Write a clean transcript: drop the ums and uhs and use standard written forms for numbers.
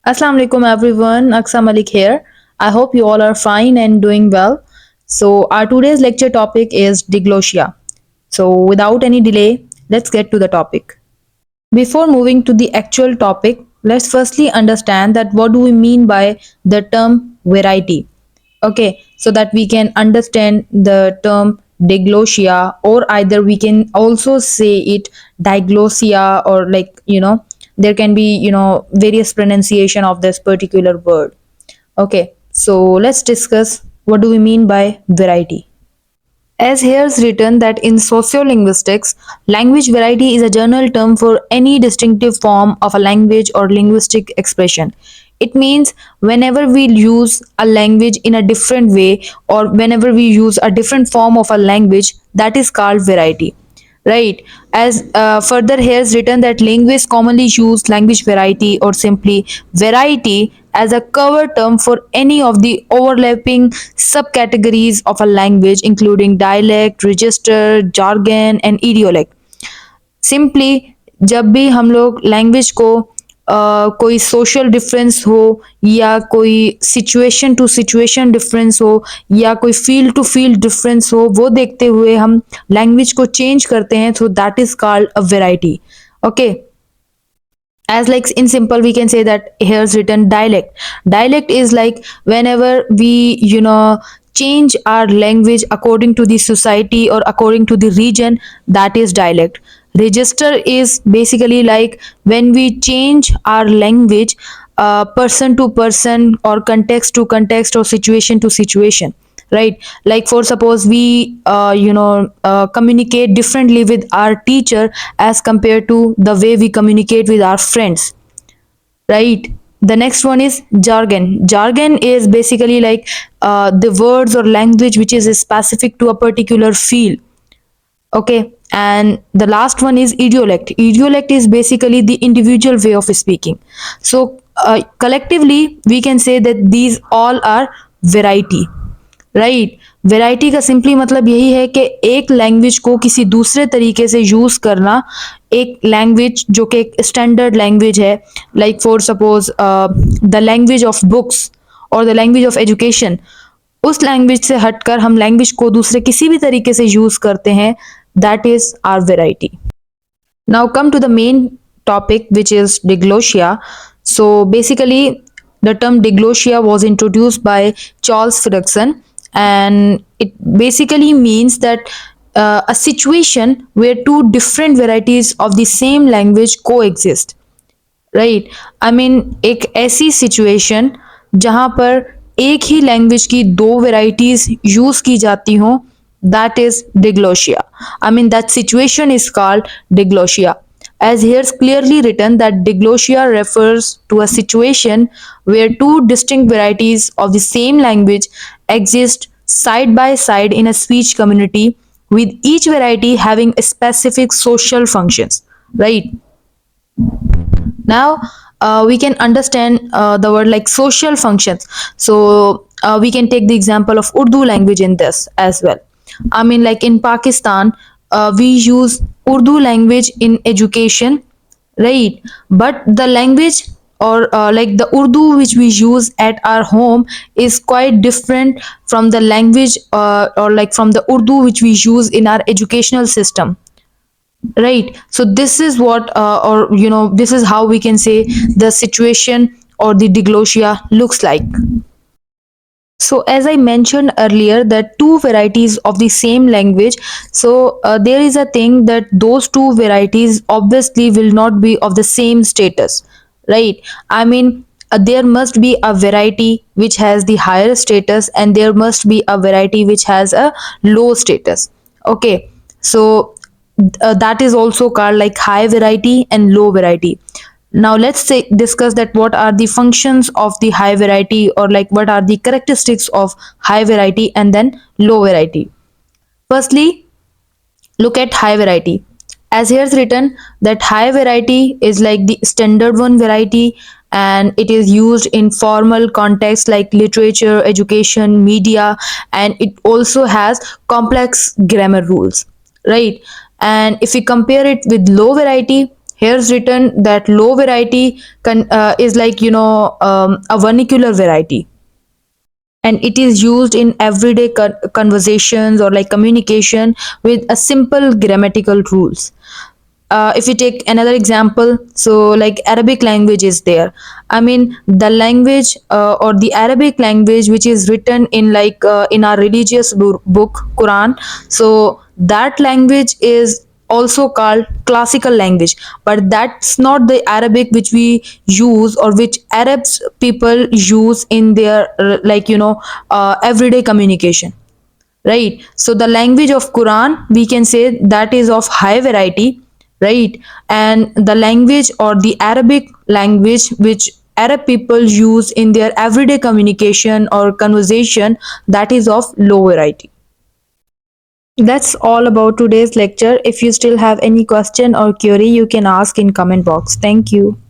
Assalamu alaikum everyone, Aksa Malik here. I hope you all are fine and doing well. So our today's lecture topic is diglossia. So without any delay, let's get to the topic. Before moving to the actual topic, let's firstly understand that what do we mean by the term variety. Okay, so that we can understand the term diglossia, or either we can also say it diglossia, or there can be various pronunciation of this particular word. Okay, so let's discuss what do we mean by variety. As here's written that in sociolinguistics, language variety is a general term for any distinctive form of a language or linguistic expression. It means whenever we use a language in a different way, or whenever we use a different form of a language, that is called variety. Right. As further here is written that linguists commonly use language variety or simply variety as a cover term for any of the overlapping subcategories of a language, including dialect, register, jargon, and idiolect. Simply जब भी हम लोग language को कोई social difference हो, या कोई situation to situation difference हो, या कोई फील्ड टू फील्ड डिफरेंस हो, वो देखते हुए हम लैंग्वेज को चेंज करते हैं, तो that is called a variety. Okay, as like in simple we can say that here's written dialect is like whenever we change our language according to the society or according to the region, that is dialect. Register is basically like when we change our language person to person, or context to context, or situation to situation, right? Like for suppose we communicate differently with our teacher as compared to the way we communicate with our friends, right? The next one is jargon is basically like the words or language which is specific to a particular field. Okay, and the last one is idiolect is basically the individual way of speaking. So collectively we can say that these all are variety. Right. Variety का simply मतलब यही है कि एक language को किसी दूसरे तरीके से यूज करना. एक लैंग्वेज जो कि एक स्टैंडर्ड लैंग्वेज है, like for suppose the language of books और द लैंग्वेज ऑफ एजुकेशन, उस लैंग्वेज से हटकर हम लैंग्वेज को दूसरे किसी भी तरीके से यूज करते हैं, that is our variety. Now come to the main topic, which is diglossia. So basically the term diglossia was introduced by Charles Fredrickson, and it basically means that a situation where two different varieties of the same language coexist. Right, I mean एक ऐसी situation जहां पर एक ही language की दो varieties use की जाती हों, that is diglossia. I mean that situation is called diglossia. As here's clearly written that diglossia refers to a situation where two distinct varieties of the same language exist side by side in a speech community, with each variety having specific social functions. Right? Now we can understand the word like social functions. So we can take the example of Urdu language in this as well. I mean, like in Pakistan, we use Urdu language in education, right? But the language, or like the Urdu which we use at our home, is quite different from the language, or like from the Urdu which we use in our educational system, right? So this is what or this is how we can say the situation or the diglossia looks like. So as I mentioned earlier, that two varieties of the same language, so there is a thing that those two varieties obviously will not be of the same status, right? I mean, there must be a variety which has the higher status, and there must be a variety which has a low status. Okay, so that is also called like high variety and low variety. Now let's say discuss that what are the functions of the high variety, or like what are the characteristics of high variety and then low variety. Firstly, look at high variety. As here's written that high variety is like the standard one variety, and it is used in formal context like literature, education, media, and it also has complex grammar rules, right? And if we compare it with low variety, Here's written that low variety is like, a vernacular variety, and it is used in everyday conversations or like communication with a simple grammatical rules. If you take another example, so like Arabic language is there. I mean, the language or the Arabic language which is written in like in our religious book Quran, so that language is also called classical language, but that's not the Arabic which we use or which Arabs people use in their like, everyday communication, right? So the language of Quran, we can say that is of high variety, right? And the language or the Arabic language which Arab people use in their everyday communication or conversation, that is of low variety. That's all about today's lecture. If you still have any question or query, you can ask in comment box. Thank you.